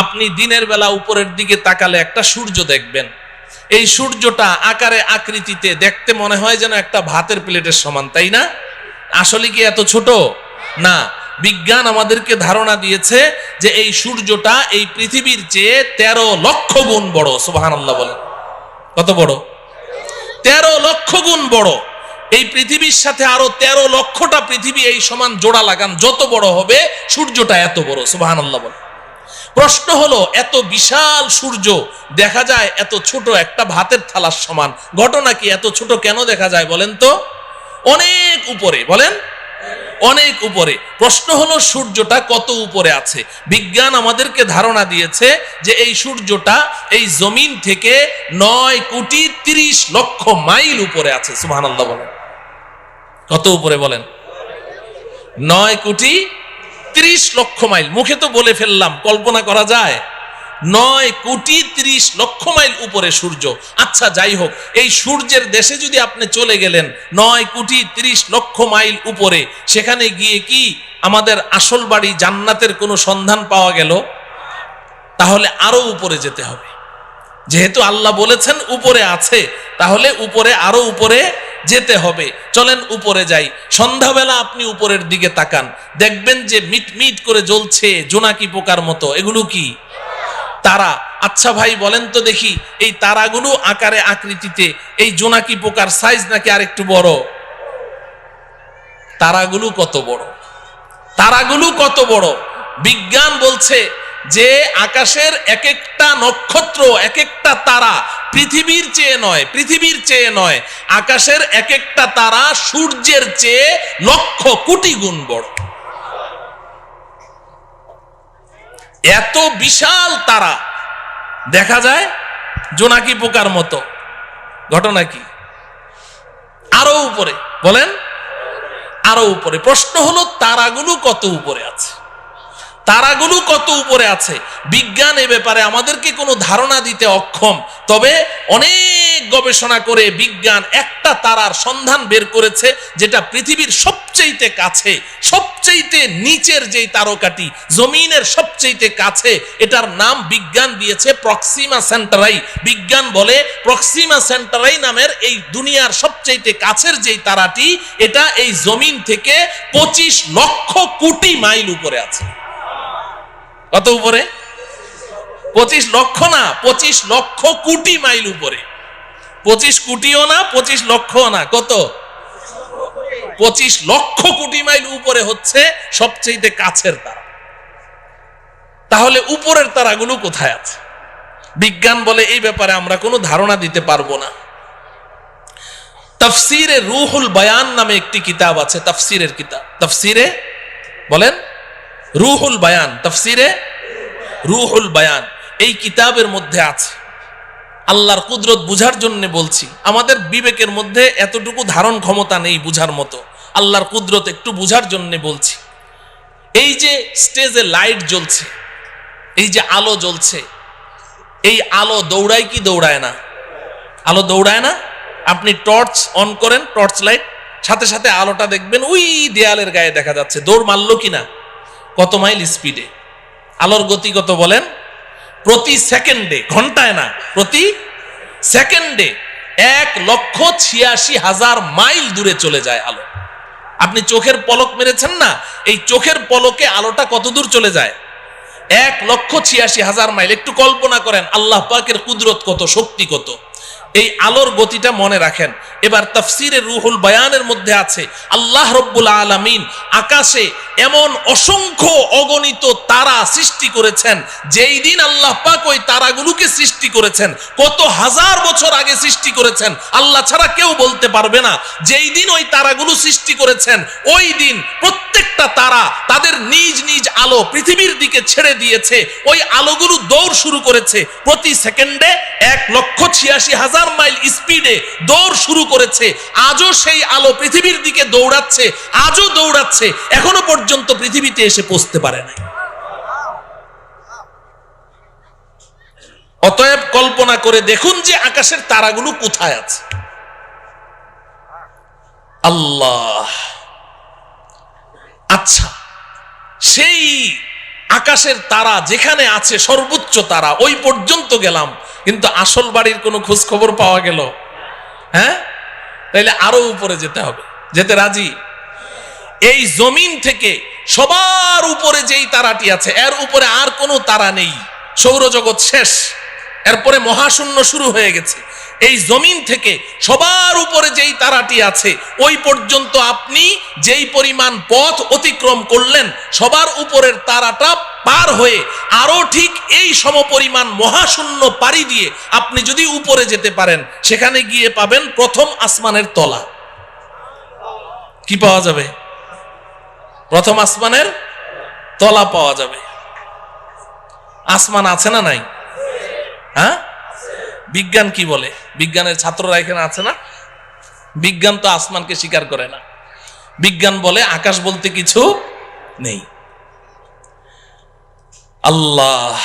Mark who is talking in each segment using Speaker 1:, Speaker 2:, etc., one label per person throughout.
Speaker 1: আপনি দিনের বেলা উপরের দিকে তাকালে একটা সূর্য দেখবেন। এই সূর্যটা আকারে আকৃতিতে দেখতে মনে হয় যেন একটা ভাতের প্লেটের সমান, তাই না? আসলে কি এত ছোট না? বিজ্ঞান আমাদেরকে ধারণা দিয়েছে যে এই সূর্যটা এই পৃথিবীর চেয়ে 13 লক্ষ গুণ বড়। সুবহানাল্লাহ বলেন। কত বড়? 13 লক্ষ গুণ বড়। এই পৃথিবীর সাথে আরো 13 লক্ষটা পৃথিবী এই সমান জোড়া লাগান, যত বড় হবে সূর্যটা এত বড়। সুবহানাল্লাহ বলেন। প্রশ্ন হলো, এত বিশাল সূর্য দেখা যায় এত ছোট একটা ভাতের থালার সমান, ঘটনা কি? এত ছোট কেন দেখা যায় বলেন তো? অনেক উপরে, বলেন অনেক উপরে। প্রশ্ন হলো সূর্যটা কত উপরে আছে? বিজ্ঞান আমাদেরকে ধারণা দিয়েছে যে এই সূর্যটা এই জমিন থেকে 9,30,00,000 মাইল উপরে আছে। সুবহানাল্লাহ বলেন। কত উপরে বলেন? 9,30,00,000 মাইল। মুখে তো বলে ফেললাম, কল্পনা করা যায়? 9,30,00,000 মাইল উপরে সূর্য। আচ্ছা যাই হোক, এই সূর্যের দেশে যদি আপনি চলে গেলেন 9,30,00,000 মাইল উপরে, সেখানে গিয়ে কি আমাদের আসল বাড়ি জান্নাতের কোনো সন্ধান পাওয়া গেল? তাহলে আরো উপরে যেতে হবে। যেহেতু আল্লাহ বলেছেন উপরে আছে, তাহলে উপরে আরো উপরে যেতে হবে। চলেন উপরে যাই। সন্ধ্যাবেলা আপনি উপরের দিকে তাকান, দেখবেন যে মিটমিট করে জ্বলছে জোনাকি পোকার মতো। এগুলো কি? তারা। আচ্ছা ভাই বলেন তো দেখি, এই তারাগুলো আকারে আকৃতিতে এই জোনাকি পোকার সাইজ নাকি আরেকটু বড়? তারাগুলো কত বড়? তারাগুলো কত বড়? বিজ্ঞান বলছে যে আকাশের এক একটা নক্ষত্র, এক একটা তারা পৃথিবীর চেয়ে নয়, পৃথিবীর চেয়ে নয়, আকাশের এক একটা তারা সূর্যের চেয়ে লক্ষ কোটি গুণ বড়। এত বিশাল তারা দেখা যায় জোনাকি পোকার মতো। ঘটনা কি? আরো উপরে, বলেন আরো উপরে। প্রশ্ন হলো তারাগুলো কত উপরে আছে? তারাগুলো কত উপরে আছে? বিজ্ঞান এ ব্যাপারে আমাদেরকে কোনো ধারণা দিতে অক্ষম। তবে অনেক গবেষণা করে বিজ্ঞান একটা তারার সন্ধান বের করেছে, যেটা পৃথিবীর সবচেয়ে কাছে, সবচেয়ে নিচের যেই তারকাটি, জমিনের সবচেয়ে কাছে, এটার নাম বিজ্ঞান দিয়েছে প্রক্সিমা সেন্টারাই। বিজ্ঞান বলে প্রক্সিমা সেন্টারাই নামের এই দুনিয়ার সবচেয়ে কাছের যেই তারাটি, এটা এই জমিন থেকে 25 লক্ষ কোটি মাইল উপরে আছে। কত উপরে? 25 লক্ষ না, 25 লক্ষ কোটি মাইল উপরে। 25 কোটিও না, 25 লক্ষও না, কত? 25 লক্ষ কোটি মাইল উপরে হচ্ছে সবচেয়ে কাছের তারা। তাহলে উপরের তারাগুলো কোথায় আছে? বিজ্ঞান বলে এই ব্যাপারে আমরা কোনো ধারণা দিতে পারবো না। তাফসিরে রুহুল বায়ান নামে একটি কিতাব আছে, তাফসিরের কিতাব। তাফসিরে বলেন রুহুল বায়ান, তাফসিরে রুহুল বায়ান। এই কিতাবের মধ্যে আছে, আল্লাহর কুদরত বুঝার জন্য বলছি, আমাদের বিবেকের মধ্যে এতটুকু ধারণ ক্ষমতা নেই বুঝার মতো, আল্লাহর কুদরত একটু বুঝার জন্য বলছি। এই যে স্টেজে লাইট জ্বলছে, এই যে আলো জ্বলছে, এই আলো দৌড়ায় কি দৌড়ায় না? আলো দৌড়ায় না? আপনি টর্চ অন করেন, টর্চ লাইট, সাথে সাথে আলোটা দেখবেন ওই দেয়ালের গায়ে দেখা যাচ্ছে। দৌড় মারলো কিনা? কত মাইল স্পিডে? আলোর গতি কত বলেন? প্রতি সেকেন্ডে, ঘন্টায় না, প্রতি সেকেন্ডে 1,86,000 মাইল দূরে চলে যায় আলো। আপনি চোখের পলক মেরেছেন না, এই চোখের পলকে আলোটা কত দূর চলে যায়? 1,86,000 মাইল। একটু কল্পনা করেন আল্লাহ পাকের কুদরত কত, শক্তি কত। এই আলোর গতিটা মনে রাখেন। এবার তাফসিরে রুহুল বায়ানের মধ্যে আছে, আল্লাহ রব্বুল আলামিন আকাশে এমন অসংখ্য অগণিত তারা সৃষ্টি করেছেন। যেই দিন আল্লাহ পাক ওই তারাগুলোকে সৃষ্টি করেছেন, কত হাজার বছর আগে সৃষ্টি করেছেন, আল্লাহ ছাড়া কেউ বলতে পারবে না। যেই দিন ওই তারাগুলো সৃষ্টি করেছেন, ওই দিন প্রত্যেকটা তারা তাদের নিজ নিজ আলো পৃথিবীর দিকে ছেড়ে দিয়েছে। ওই আলোগুলো দৌড় শুরু করেছে প্রতি সেকেন্ডে 1,86,000 মাইল স্পিডে দৌড় শুরু করেছে। আজও সেই আলো পৃথিবীর দিকে দৌড়াচ্ছে, আজও দৌড়াচ্ছে, এখনো পর্যন্ত পৃথিবীতে এসে পৌঁছতে পারে নাই। অতএব কল্পনা করে দেখুন যে আকাশের তারাগুলো কোথায় আছে। আল্লাহ। আচ্ছা, সেই আকাশের তারা যেখানে আছে সর্বোচ্চ তারা ওই পর্যন্ত গেলাম, কিন্তু আসল বাড়ির কোনো খোঁজ খবর পাওয়া গেল? হ্যাঁ, তাইলে আরো উপরে যেতে হবে। যেতে রাজি? এই জমিন থেকে সবার উপরে যেই তারাটি আছে এর উপরে আর কোনো তারা নেই, সৌরজগৎ শেষ, এরপরে মহাশূন্য শুরু হয়ে গেছে। এই জমিন থেকে সবার উপরে যেই তারাটি আছে ওই পর্যন্ত আপনি যেই পরিমাণ পথ অতিক্রম করলেন, সবার উপরের তারাটা পার হয়ে আরো ঠিক এই সমপরিমাণ মহাশূন্য পাড়ি দিয়ে আপনি যদি উপরে যেতে পারেন, সেখানে গিয়ে পাবেন প্রথম আসমানের তলা। কি পাওয়া যাবে? প্রথম আসমানের তলা পাওয়া যাবে। আসমান আছে না নাই? হ্যাঁ, বিজ্ঞান কি বলে? বিজ্ঞানের ছাত্ররা এখানে আছে না? বিজ্ঞান তো আসমানকে স্বীকার করে না। বিজ্ঞান বলে আকাশ বলতে কিছু নেই। আল্লাহ,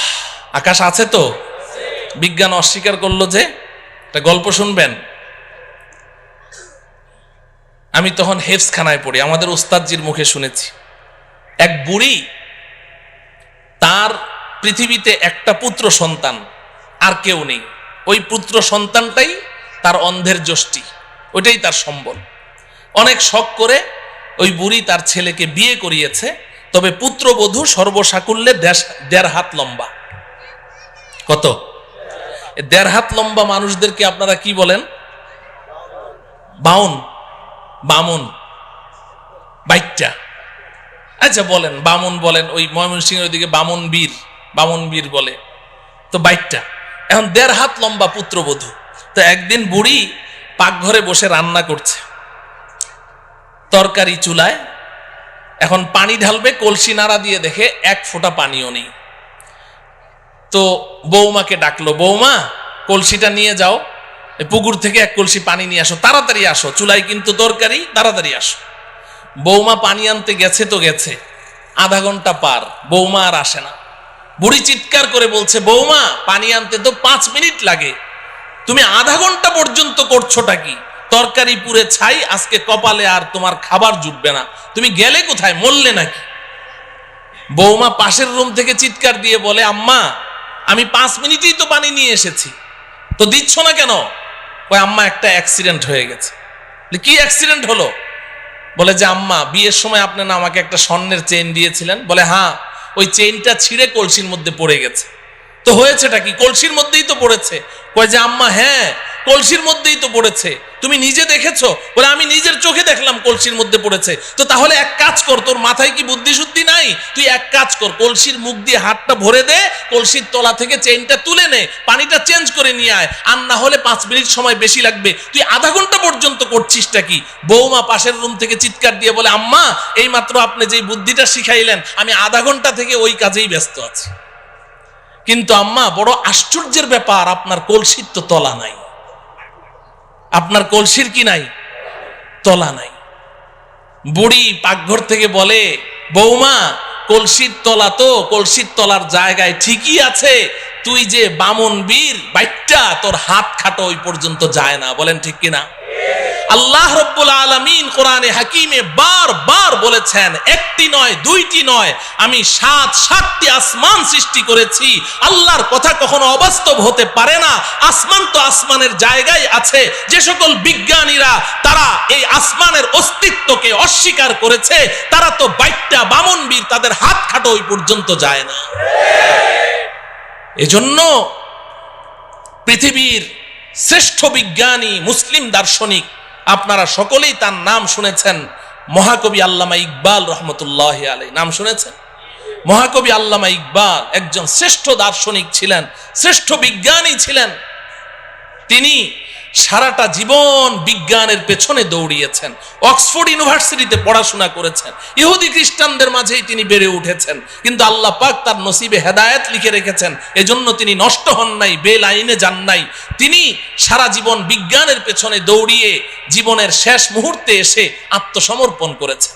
Speaker 1: আকাশ আছে তো? বিজ্ঞান অস্বীকার করলো যে। একটা গল্প শুনবেন। আমি তখন হেফজখানায় পড়ি, আমাদের উস্তাদজির মুখে শুনেছি। এক বুড়ি, তার পৃথিবীতে একটা পুত্র সন্তান, আর কেউ নেই। ওই পুত্র সন্তানটাই তার অন্ধের যষ্টি, ওইটাই তার সম্বল। অনেক শখ করে ওই বুড়ি তার ছেলেকে বিয়ে করিয়েছে, তবে পুত্রবধূ সর্বসাকুল্যে 1.5 হাত লম্বা। কত? 1.5 হাত লম্বা মানুষদেরকে আপনারা কি বলেন? বামুন, বাইটটা। আচ্ছা বলেন, বামুন বলেন। ওই ময়মনসিংহের ওইদিকে বামুন বীর বলে, তো বাইটটা। এখন 1.5 হাত লম্বা পুত্রবধূ। তো একদিন বুড়ি পাকঘরে বসে রান্না করছে, তরকারি চুলায়। এখন পানি ঢালবে, কলসি নাড়া দিয়ে দেখে 1 ফোঁটা পানিও নেই। তো বৌমাকে ডাকলো, বৌমা কলসিটা নিয়ে যাও, পুকুর থেকে 1 কলসি পানি নিয়ে আসো, তাড়াতাড়ি আসো, চুলায় কিন্তু তরকারি, তাড়াতাড়ি আসো। বৌমা পানি আনতে গেছে তো গেছে, আধা ঘন্টা পার, বৌমা আর আসে না। বুড়ি চিৎকার করে বলছে, বৌমা পানি আনতে তো 5 মিনিট লাগে, তুমি আধা ঘন্টা পর্যন্ত করছোটা কি? তরকারি পুড়ে ছাই, আজকে কপালে আর তোমার খাবার জুটবে না, তুমি গেলে কোথায়, মরলে নাকি? বৌমা পাশের রুম থেকে চিৎকার দিয়ে বলে, আম্মা আমি 5 মিনিটেই তো পানি নিয়ে এসেছি, তো দিচ্ছ না কেন? ওই আম্মা একটা অ্যাক্সিডেন্ট হয়ে গেছে। কি অ্যাক্সিডেন্ট হলো? বলে যে আম্মা বিয়ের সময় আপনি না আমাকে একটা স্বর্ণের চেইন দিয়েছিলেন। বলে হ্যাঁ, ওই চেইনটা ছিঁড়ে কলসির মধ্যে পড়ে গেছে। তো হয়েছেটা কি? কলসির মধ্যেই তো পড়েছে। কয় যে আম্মা হ্যাঁ, কলসির মধ্যেই তো পড়েছে, তুমি নিজে দেখেছো? বলে আমি নিজের চোখে দেখলাম কলসির মধ্যে পড়েছে। তো তাহলে এক কাজ কর, তোর মাথায় কি বুদ্ধি শুদ্ধি নাই? তুই এক কাজ কর, কলসির মুখ দিয়ে হাতটা ভরে দে, কলসির তলা থেকে চেইনটা তুলে নে, পানিটা চেঞ্জ করে নিয়ে আয়, আর না হলে 5 মিনিট সময় বেশি লাগবে, তুই আধা ঘন্টা পর্যন্ত করছিসটা কি? বৌমা পাশের রুম থেকে চিৎকার দিয়ে বলে, আম্মা এই মাত্র আপনি যেই বুদ্ধিটা শিখাইলেন, আমি আধা ঘন্টা থেকে ওই কাজেই ব্যস্ত আছি। কিন্তু আম্মা বড় আশ্চর্যের ব্যাপার, আপনার কলসির তো তলা নাই। আপনার কলসির কি নাই? তলা নাই। বুড়ি পাকঘর থেকে বলে, বৌমা কলসির তলা তো কলসির তলার জায়গায় ঠিকই আছে, তুই যে বামন বীর বাইটটা, তোর হাত খাটো ওই পর্যন্ত যায় না। বলেন ঠিক কিনা? আল্লাহ রাব্বুল আলামিন কোরআনে হাকিমে বারবার বলেছেন, একটি নয়, দুইটি নয়, আমি 7টি আসমান সৃষ্টি করেছি। আল্লাহর কথা কখনো অবাস্তব হতে পারে না। আসমান তো আসমানের জায়গায় আছে। যে সকল বিজ্ঞানীরা তারা এই আসমানের অস্তিত্বকে অস্বীকার করেছে, তারা তো বাইটটা বামন বীর, তাদের হাত খাটো ওই পর্যন্ত যায় না। এজন্য পৃথিবীর শ্রেষ্ঠ বিজ্ঞানী মুসলিম দার্শনিক, আপনারা সকলেই তার নাম শুনেছেন, মহাকবি আল্লামা ইকবাল রহমতুল্লাহ আলাইহি। নাম শুনেছেন? মহাকবি আল্লামা ইকবাল একজন শ্রেষ্ঠ দার্শনিক ছিলেন, শ্রেষ্ঠ বিজ্ঞানী ছিলেন। তিনি সারাটা জীবন বিজ্ঞানের পেছনে দৌড়িয়েছেন, অক্সফোর্ড ইউনিভার্সিটিতে পড়াশোনা করেছেন, ইহুদি খ্রিস্টানদের মাঝেই তিনি বেড়ে উঠেছেন, কিন্তু আল্লাহ পাক তার নসিবে হেদায়েত লিখে রেখেছেন, এজন্য তিনি নষ্ট হন নাই, বেলাইনে যান নাই। তিনি সারা জীবন বিজ্ঞানের পেছনে দৌড়িয়ে জীবনের শেষ মুহূর্তে এসে আত্মসমর্পণ করেছেন।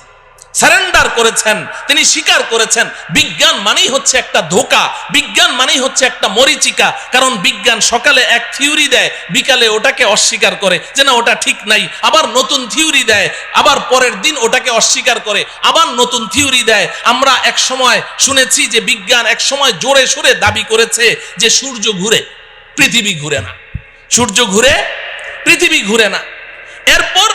Speaker 1: সারেন্ডার করেছেন, তিনি স্বীকার করেছেন বিজ্ঞান মানেই হচ্ছে একটা ধোঁকা, বিজ্ঞান মানেই হচ্ছে একটা মরিচিকা। কারণ বিজ্ঞান সকালে এক থিওরি দেয়, বিকালে ওটাকে অস্বীকার করে যে না ওটা ঠিক নাই, আবার নতুন থিওরি দেয়, আবার পরের দিন ওটাকে অস্বীকার করে, আবার নতুন থিওরি দেয়। আমরা এক সময় শুনেছি যে বিজ্ঞান এক সময় জোরে সোরে দাবি করেছে যে সূর্য ঘুরে, পৃথিবী ঘুরে না, সূর্য ঘুরে, পৃথিবী ঘুরে না। এরপর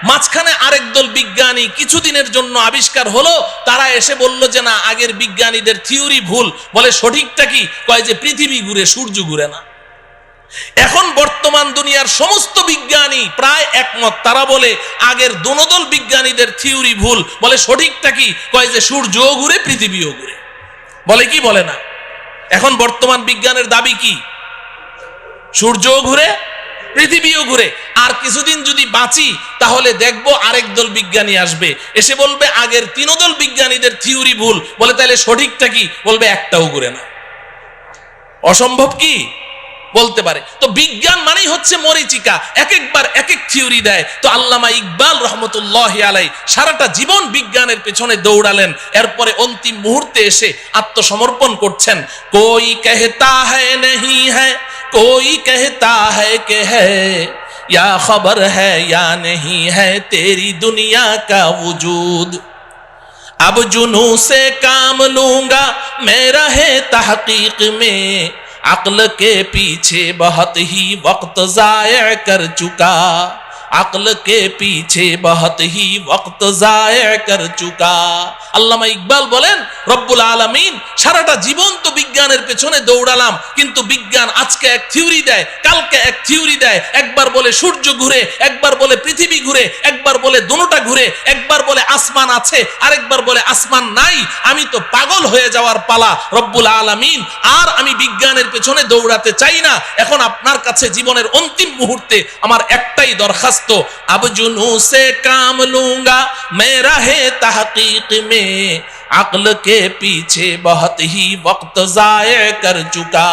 Speaker 1: মাঝখানে আরেক দল বিজ্ঞানী কিছুদিনের জন্য আবিষ্কার হলো, তারা এসে বলল যে না আগের বিজ্ঞানীদের থিওরি ভুল। বলে সঠিকটা কি? কয় যে পৃথিবী ঘুরে, সূর্য ঘুরে না। এখন বর্তমান দুনিয়ার সমস্ত বিজ্ঞানী প্রায় একমত, তারা বলে আগের দোনোদল বিজ্ঞানীদের থিওরি ভুল। বলে সঠিকটা কি? কয় যে সূর্যও ঘুরে, পৃথিবীও ঘুরে। বলে কি বলে না? এখন বর্তমান বিজ্ঞানের দাবি কি? সূর্যও ঘুরে, পৃথিবীও ঘুরে। আর কিছুদিন যদি বাঁচি তাহলে দেখবো আরেক দল বিজ্ঞানী আসবে, এসে বলবে আগের তিনোদল বিজ্ঞানীদের থিওরি ভুল। বলে তাহলে সঠিকটা কি? বলবে একটাও ঘুরে না। অসম্ভব কি? বলতে পারে। তো বিজ্ঞান মানেই হচ্ছে মরিচিকা, এক একবার এক এক থিওরি দেয়। তো আল্লামা ইকবাল রহমতুল্লাহি আলাইহি সারাটা জীবন বিজ্ঞানের পেছনে দৌড়ালেন, এরপরে অন্তিম মুহূর্তে এসে আত্মসমর্পণ করছেন। কোই कहता है नहीं है, कोई कहता है कि है, या खबर है या नहीं है तेरी दुनिया का वजूद। अब जुनू से काम लूंगा मैं रहे तहकीक में, अक्ल के पीछे बहुत ही वक्त जाया कर चुका, अक्ल के पीछे बहुत ही वक्त जाया कर चुका। আল্লামা ইকবাল বলেন রব্বুল আলামিন সারাটা জীবন তো বিজ্ঞানের পেছনে দৌড়ালাম, কিন্তু বিজ্ঞান আজকে এক থিওরি দেয়, কালকে এক থিওরি দেয়। একবার বলে সূর্য ঘুরে, একবার বলে পৃথিবী ঘুরে, একবার বলে দুটোটা ঘুরে, একবার বলে আসমান আছে, আরেকবার বলে আসমান নাই। আমি তো পাগল হয়ে যাওয়ার পালা রব্বুল আলামিন। আর আমি বিজ্ঞানের পেছনে দৌড়াতে চাই না। এখন আপনার কাছে জীবনের অন্তিম মুহূর্তে আমার একটাই দরখাস্ত, अब जुनू से काम लूंगा मैं रहे तहकीक में, अक्ल के पीछे बहुत ही वक्त जाया कर चुका।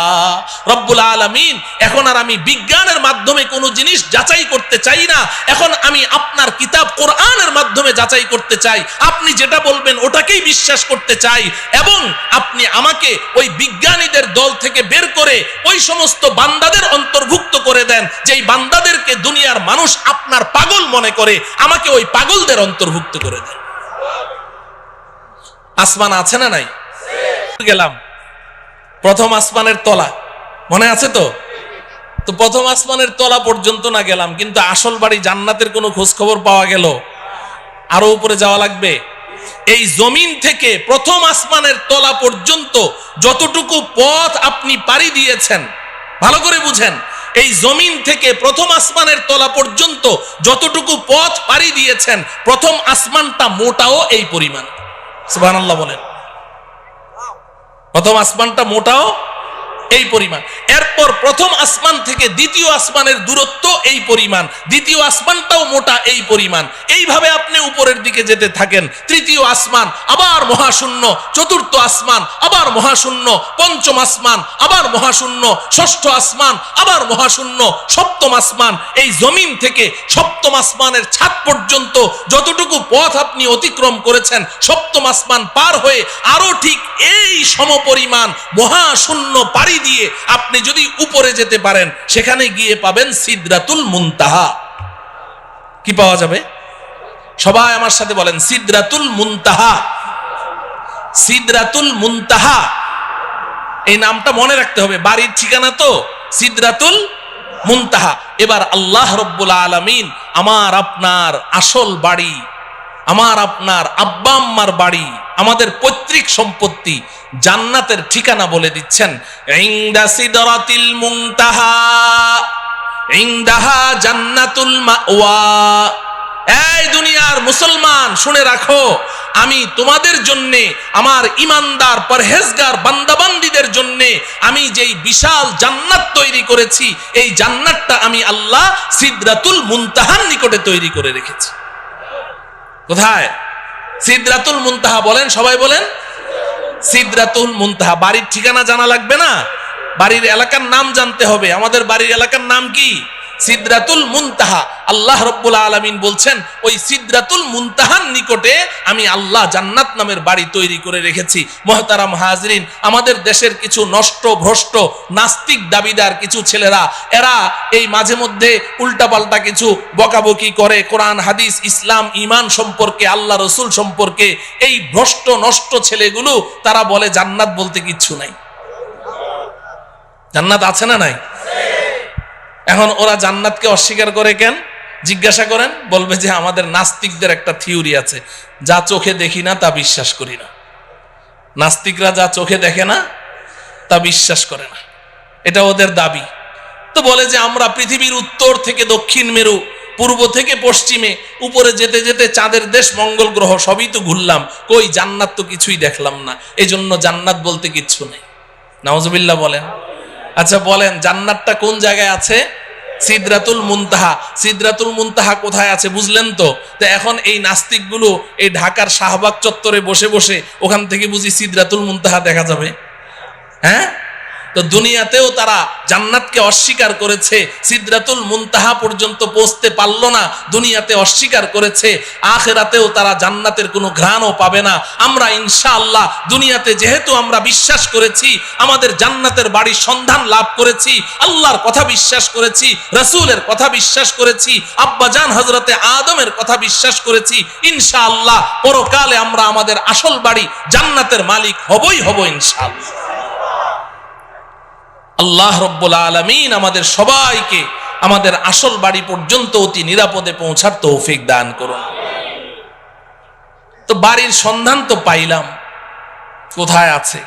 Speaker 1: রব্বুল আলামিন এখন আর আমি বিজ্ঞানের মাধ্যমে কোনো জিনিস যাচাই করতে চাই না, এখন আমি আপনার কিতাব কোরআনের মাধ্যমে যাচাই করতে চাই। আপনি যেটা বলবেন ওটাকেই বিশ্বাস করতে চাই, এবং আপনি আমাকে ওই বিজ্ঞানীদের দল থেকে বের করে ওই সমস্ত বান্দাদের অন্তর্ভুক্ত করে দেন যেই বান্দাদেরকে দুনিয়ার মানুষ আপনার পাগল মনে করে, আমাকে ওই পাগলদের অন্তর্ভুক্ত করে দেন। আসমান আছে না নাই? গেলাম প্রথম আসমানের তলা, মনে আছে তো? তো প্রথম আসমানের তলা পর্যন্ত না গেলাম, কিন্তু আসল বাড়ি জান্নাতের কোনো খোঁজ খবর পাওয়া গেল? আরো উপরে যাওয়া লাগবে। এই জমিন থেকে প্রথম আসমানের তলা পর্যন্ত যতটুকু পথ আপনি পাড়ি দিয়েছেন, ভালো করে বুঝেন, এই জমিন থেকে প্রথম আসমানের তলা পর্যন্ত যতটুকু পথ পাড়ি দিয়েছেন, প্রথম আসমানটা মোটাও এই পরিমাণ। সুবহানাল্লাহ বলেন। প্রথম আসমানটা মোটাও এই পরিমাণ। এরপর প্রথম আসমান থেকে দ্বিতীয় আসমানের দূরত্ব এই পরিমাণ, দ্বিতীয় আসমানটাও মোটা এই পরিমাণ। এইভাবে আপনি উপরের দিকে যেতে থাকেন, তৃতীয় আসমান আবার মহাশূন্য, চতুর্থ আসমান আবার মহাশূন্য, পঞ্চম আসমান আবার মহাশূন্য, ষষ্ঠ আসমান আবার মহাশূন্য, সপ্তম আসমান। এই জমিন থেকে সপ্তম আসমানের ছাদ পর্যন্ত যতটুকু পথ আপনি অতিক্রম করেছেন, সপ্তম আসমান পার হয়ে আরো ঠিক এই সমপরিমাণ মহাশূন্য পাড়ি দিয়ে আপনি যদি উপরে যেতে পারেন, সেখানে গিয়ে পাবেন সিদরাতুল মুনতাহা। কি পাওয়া যাবে? সবাই আমার সাথে বলেন সিদরাতুল মুনতাহা। সিদরাতুল মুনতাহা এই নামটা মনে রাখতে হবে, বাড়ির ঠিকানা তো সিদরাতুল মুনতাহা। এবার আল্লাহ রব্বুল আলামিন আমার আপনার আসল বাড়ি, আমার আপনার আব্বা আম্মার বাড়ি, আমাদের পৈতৃক সম্পত্তি, জান্নাতের ঠিকানা বলে দিচ্ছেন। ইনদা সিদরাতিল মুনতাহা ইনদাহা জান্নাতুল মাওয়া। এই দুনিয়ার মুসলমান শুনে রাখো, আমি তোমাদের জন্য, আমার ইমানদার পরহেজগার বান্দাবান্দীদের জন্য আমি যেই বিশাল জান্নাত তৈরি করেছি, এই জান্নাতটা আমি আল্লাহ সিদরাতুল মুনতাহার নিকটে তৈরি করে রেখেছি। কোথায়? সিদরাতুল মুনতাহা। বলেন, সবাই বলেন সিদরাতুল মুনতাহা। বাড়ির ঠিকানা জানা লাগবে না, বাড়ির এলাকার নাম জানতে হবে। আমাদের বাড়ির এলাকার নাম কি? সিদরাতুল মুনতাহা, আল্লাহ রাব্বুল আলামিন বলছেন ওই সিদরাতুল মুনতাহার নিকটে আমি আল্লাহ জান্নাত নামের বাড়ি তৈরি করে রেখেছি। মুহতারাম হাজরিন, আমাদের দেশের কিছু নষ্ট ভ্রষ্ট নাস্তিক দাবিদার কিছু ছেলেরা, এরা এই মাঝে মধ্যে উল্টাপাল্টা কিছু বকাবকি করে কোরআন হাদিস ইসলাম ঈমান সম্পর্কে, আল্লাহ রসুল সম্পর্কে। এই ভ্রষ্ট নষ্ট ছেলেগুলো তারা বলে জান্নাত বলতে কিচ্ছু নাই। জান্নাত আছে না নাই? এখন ওরা জান্নাতকে অস্বীকার করে কেন জিজ্ঞাসা করেন, বলবে যে আমাদের নাস্তিকদের একটা থিওরি আছে, যা চোখে দেখি না তা বিশ্বাস করি না। নাস্তিকরা যা চোখে দেখে না তা বিশ্বাস করে না, এটা ওদের দাবি। তো বলে যে আমরা পৃথিবীর উত্তর থেকে দক্ষিণ মেরু, পূর্ব থেকে পশ্চিমে, উপরে যেতে যেতে চাঁদের দেশ মঙ্গল গ্রহ সবই তো ঘুরলাম, কই জান্নাত তো কিছুই দেখলাম না, এই জন্য জান্নাত বলতে কিচ্ছু নেই। নাউজুবিল্লাহ বলেন। আচ্ছা বলেন, জান্নাতটা কোন জায়গায় আছে? সিদরাতুল মুনতাহা। সিদরাতুল মুনতাহা কোথায় আছে বুঝলেন তো? তো এখন এই নাস্তিকগুলো এই ঢাকার শাহবাগ চত্বরে বসে বসে ওখান থেকে বুঝি সিদরাতুল মুনতাহা দেখা যাবে? হ্যাঁ, তো দুনিয়াতেও তারা জান্নাতকে অস্বীকার করেছে, সিদরাতুল মুনতাহা পর্যন্ত পৌঁছতে পারলো না, দুনিয়াতে অস্বীকার করেছে। আখিরাতেও তারা জান্নাতের কোনো ঘ্রাণও পাবে না। আমরা ইনশাআল্লাহ দুনিয়াতে যেহেতু আমরা বিশ্বাস করেছি, আমাদের জান্নাতের বাড়ির সন্ধান লাভ করেছি, আল্লাহর কথা বিশ্বাস করেছি, রাসূলের কথা বিশ্বাস করেছি, আব্বাজান হযরতে আদমের কথা বিশ্বাস করেছি, ইনশাআল্লাহ পরকালে আমরা আমাদের আসল বাড়ি জান্নাতের মালিক হবই হব ইনশাআল্লাহ। আল্লাহ রাব্বুল আলামিন আমাদের সবাইকে আমাদের আসল বাড়ি পর্যন্ত অতি নিরাপদে পৌঁছার তৌফিক দান করুন। তো বাড়ির সন্ধান তো পাইলাম, কোথায় আছে?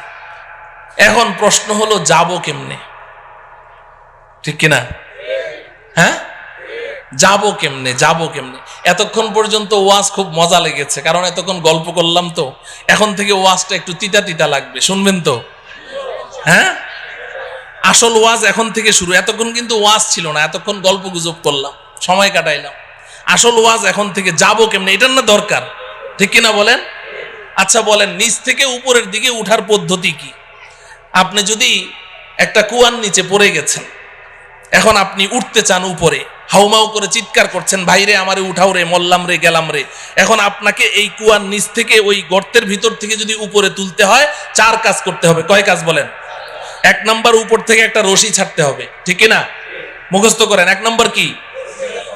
Speaker 1: এখন প্রশ্ন হলো যাব কেমনে? ঠিক কিনা? হ্যাঁ, যাব কেমনে? যাব কেমনে? এতক্ষণ পর্যন্ত ওয়াজ খুব মজা লেগেছে, কারণ এতক্ষণ গল্প করলাম। তো এখন থেকে ওয়াজটা একটু তিতা তিতা লাগবে, শুনবেন তো? হ্যাঁ, আসল ওয়াজ এখন থেকে শুরু। এতক্ষণ কিন্তু ওয়াজ ছিল না, এতক্ষণ গল্প গুজব করলাম, সময় কাটাইলাম। আসল ওয়াজ এখন থেকে। যাব কেমনে, এটার না দরকার, ঠিক কিনা বলেন? আচ্ছা বলেন, নিচ থেকে উপরের দিকে উঠার পদ্ধতি কি? আপনি যদি একটা কুয়ার নিচে পড়ে গেছেন, এখন আপনি উঠতে চান উপরে, হাউমাউ করে চিৎকার করছেন, ভাইরে আমারে উঠাও রে, মল্লাম রে, গেলাম রে। এখন আপনাকে এই কুয়ার নিচ থেকে ওই গর্তের ভিতর থেকে যদি উপরে তুলতে হয়, 4 কাজ করতে হবে। কয় কাজ বলেন? 1 নম্বর, উপর থেকে একটা রশি ছাড়তে হবে, ঠিক না? মুখস্থ করেন। 1 নম্বর কি?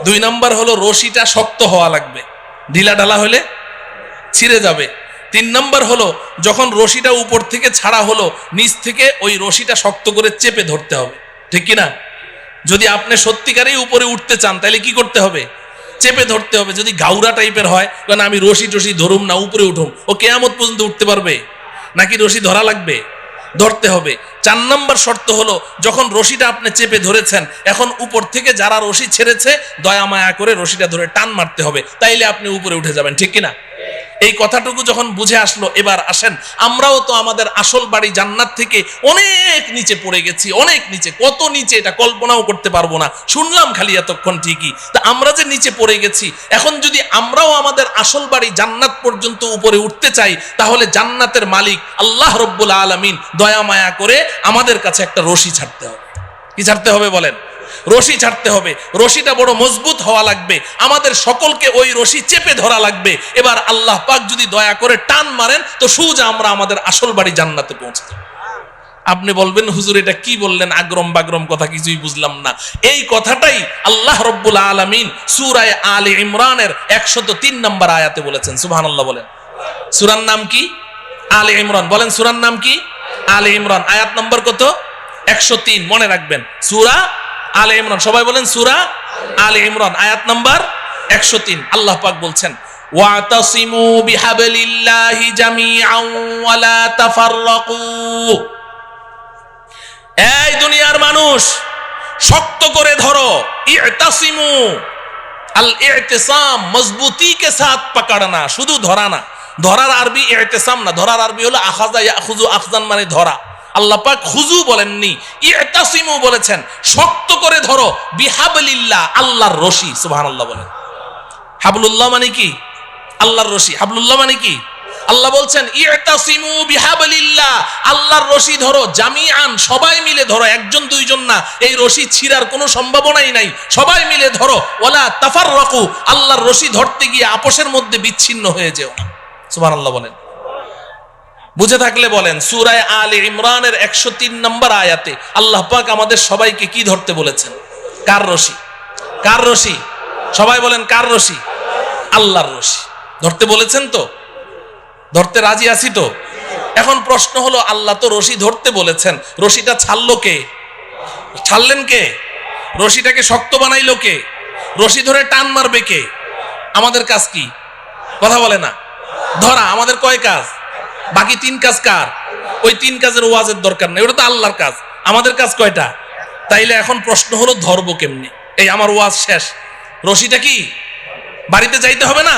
Speaker 1: 2 নম্বর হলো রশিটা শক্ত হওয়া লাগবে, ঢিলা ঢালা হলে ছিঁড়ে যাবে। 3 নম্বর হলো যখন রশিটা উপর থেকে ছাড়া হলো, নিচ থেকে ওই রশিটা শক্ত করে চেপে ধরতে হবে, ঠিক কিনা? যদি আপনি সত্যিকারেই উপরে উঠতে চান তাহলে কি করতে হবে? চেপে ধরতে হবে। যদি গাউরা টাইপের হয়, কারণ আমি রশি টশি ধরুম না, উপরে উঠুম, ও কিয়ামত পর্যন্ত উঠতে পারবে নাকি? রশি ধরা লাগবে, ধরতে হবে। 4 নম্বর শর্ত হলো, যখন রশিটা আপনি চেপে ধরেছেন, এখন উপর থেকে যারা রশি ছেড়েছে দয়া মায়া করে রশিটা ধরে টান মারতে হবে, তাইলে আপনি উপরে উঠে যাবেন, ঠিক কিনা? এই কথাটুকু যখন বুঝে আসলো, এবার আসেন, আমরাও তো আমাদের আসল বাড়ি জান্নাত থেকে অনেক নিচে পড়ে গেছি, অনেক নিচে। কত নিচে এটা কল্পনাও করতে পারবো না, শুনলাম খালি এতক্ষণ ঠিকই। তা আমরা যে নিচে পড়ে গেছি, এখন যদি আমরাও আমাদের আসল বাড়ি জান্নাত পর্যন্ত উপরে উঠতে চাই, তাহলে জান্নাতের মালিক আল্লাহ রাব্বুল আলামিন দয়া মায়া করে আমাদের কাছে একটা রশি ছাড়তে হবে। কি ছাড়তে হবে বলেন? রশি ছাড়তে হবে। রশিটা বড় মজবুত হওয়া লাগবে, আমাদের সকলকে ওই রশি চেপে ধরা লাগবে। এবার আল্লাহ পাক যদি দয়া করে টান মারেন, তো সোজা আমরা আমাদের আসল বাড়ি জান্নাতে পৌঁছে যাব। আপনি বলবেন, হুজুর এটা কি বললেন, আগ্রম বাগ্রম কথা, কিছুই বুঝলাম না। এই কথাটাই আল্লাহ রাব্বুল আলামিন সূরা আলে ইমরানের 103 নম্বর আয়াতে বলেছেন। সুবহানাল্লাহ বলেন। সূরার নাম কি? আলে ইমরান। বলেন, সূরার নাম কি? আলে ইমরান। আয়াত নম্বর কত? 103। মনে রাখবেন, সূরা আলে ইমরান। সবাই বলেন, সূরা আলে ইমরান, আয়াত নাম্বার 103। আল্লাহ পাক বলছেন, ওয়াতাসিমু বিহাবলিল্লাহি জামিআন ওয়া লা তাফাররাকু। এই দুনিয়ার মানুষ, শক্ত করে ধরো। ইতাসিমু, আল ইতিসাম মজবুতি কে সাথ পাকড়না, শুধু ধরা না। ধরার আরবি ইতিসাম না, ধরার আরবি হলো আখাযা ইয়াখুযু, আখযান মানে ধরা। আল্লাহ পাক খুজু বলেননি, ইতাসিমু বলেছেন, শক্ত করে ধরো। বিহাবলিল্লাহ, আল্লাহর রশি। সুবহানাল্লাহ বলেন। হাবলুল্লাহ মানে কি? আল্লাহর রশি। হাবলুল্লাহ মানে কি? আল্লাহ বলছেন ইতাসিমু বিহাবলিল্লাহ, আল্লাহর রশি ধরো, জামিআন, সবাই মিলে ধরো, একজন দুইজন না, এই রশি ছিঁড়ার কোনো সম্ভাবনাই নাই, সবাই মিলে ধরো। ওয়ালা তাফাররাকু, আল্লাহর রশি ধরতে গিয়ে আপোষের মধ্যে বিচ্ছিন্ন হয়ে যেও না। সুবহানাল্লাহ বলেন। বুঝে থাকলে বলেন। সূরা আলে ইমরানের 103 নম্বর আয়াতে আল্লাহ পাক আমাদের সবাইকে কি ধরতে বলেছেন? কার রশি? কার রশি? সবাই বলেন কার রশি? আল্লাহর রশি ধরতে বলেছেন। তো ধরতে রাজি আছি তো? এখন প্রশ্ন হলো, আল্লাহ তো রশি ধরতে বলেছেন, রশিটা ছাড়লো কে? ছাড়লেন কে? রশিটাকে শক্ত বানাইলো কে? রশি ধরে টান মারবে কে? আমাদের কাজ কি? কথা বলে না। ধরা আমাদের কয় কাজ? বাকি 3 কাজ কার? ওই 3 কাজের ওয়াজের দরকার নেই, ওটা তো আল্লাহর কাজ। আমাদের কাজ কয়টা? তাইলে এখন প্রশ্ন হলো ধরবো কেমনি? এই আমার ওয়াজ শেষ, রশিটা কি বাড়িতে যাইতে হবে না?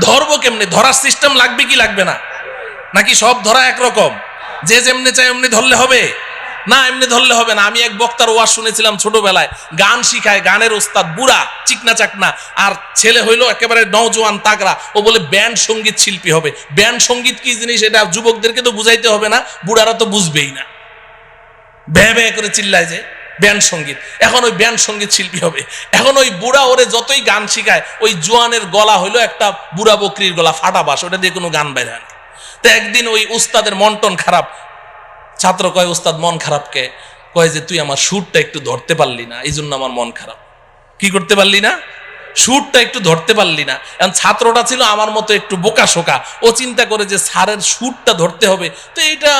Speaker 1: ধরবো কেমনে? ধরার সিস্টেম লাগবে কি লাগবে না? নাকি সব ধরা একরকম, যে যেমনি চাই এমনি ধরলে হবে? না, এমনি ধরলে হবে না। আমি এক বক্তার ওয়াজ শুনেছিলাম ছোটবেলায়, গান শিখায়, গানের ওস্তাদ, বুড়া চিকনা চাকনা, আর ছেলে হইলো একেবারে নওজোয়ান তাগড়া। ও বলে ব্যান্ড সঙ্গীত শিল্পী হবে। ব্যান্ড সঙ্গীত কি জিনিস এটা যুবকদেরকে তো বুঝাইতে হবে না, বুড়ারা তো বুঝবেই না, ভ্যাঁ ভ্যাঁ করে চিল্লায় যে ব্যান্ড সঙ্গীত। এখন ওই ব্যান্ড সঙ্গীত শিল্পী হবে। এখন ওই বুড়া ওরে যতই গান শিখায়, ওই জোয়ানের গলা হইলো একটা বুড়া বকরির গলা, ফাটা বাস, ওটা দিয়ে কোনো গান বের হয় না। তো একদিন ওই উস্তাদের মন টন খারাপ, ছাত্র কয়, উস্তাদ মন খারাপকে? কয় যে তুই আমার সুরটা একটু ধরতে পারলি না, এই জন্য আমার মন খারাপ। কি করতে পারলি না? সুরটা একটু ধরতে পারলি না। এখন ছাত্রটা ছিল আমার মতো একটু বোকা শোকা, ও চিন্তা করে যে স্যারের সুরটা ধরতে হবে, তো এইটা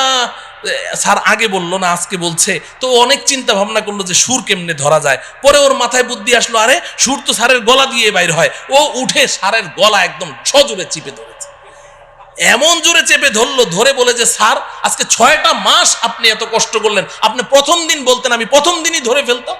Speaker 1: স্যার আগে বললো না আজকে বলছে, তো অনেক চিন্তা ভাবনা করলো যে সুর কেমনে ধরা যায়। পরে ওর মাথায় বুদ্ধি আসলো, আরে সুর তো স্যারের গলা দিয়ে বাইর হয়। ও উঠে স্যারের গলা একদম সজোরে চিপে ধরেছে, এমন জোরে চেপে ধরলো, ধরে বলে যে স্যার আজকে 6টা মাস আপনি এত কষ্ট করলেন, আপনি প্রথম দিন বলতেন আমি প্রথম দিনই ধরে ফেলতাম।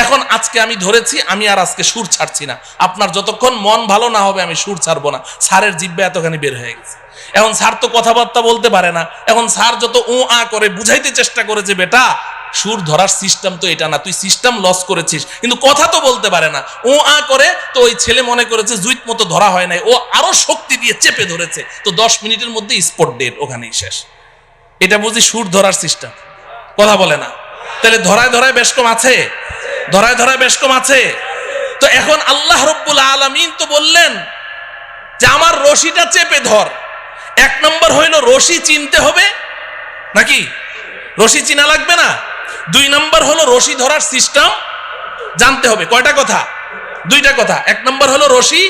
Speaker 1: এখন আজকে আমি ধরেছি, আমি আর আজকে সুর ছাড়ছি না, আপনার যতক্ষণ মন ভালো না হবে আমি সুর ছাড়বো না। স্যারের জিহ্বা এতখানি বের হয়ে গেছে। এখন স্যার তো কথাবার্তা বলতে পারে না। এখন স্যার যত ও আ করে বুঝাইতে চেষ্টা করে যে বেটা সুর ধরার সিস্টেম তো এটা না, তুই সিস্টেম লস করেছিস, কিন্তু কথা তো বলতে পারে না, ও আ করে। তো ওই ছেলে মনে করেছে জুইত মতো ধরা হয় নাই, ও আরো শক্তি দিয়ে চেপে ধরেছে, তো 10 মিনিটের মধ্যে স্পট ডেড, ওখানেই শেষ। এটা বুঝি সুর ধরার সিস্টেম? কথা বলে না। তাহলে ধরায় ধরায় বেশ কম আছে, ধরায় ধরায় বেশ কম আছে। তো এখন আল্লাহ রব্বুল আলামিন তো বললেন যে আমার রশিটা চেপে ধর। 1 নম্বর হইল রশি চিনতে হবে, নাকি রশি চিনা লাগবে না? 2 নম্বর হলো রশি ধরার সিস্টেম জানতে হবে। কয়টা কথা? 2টা কথা। 1 নম্বর হলো রশি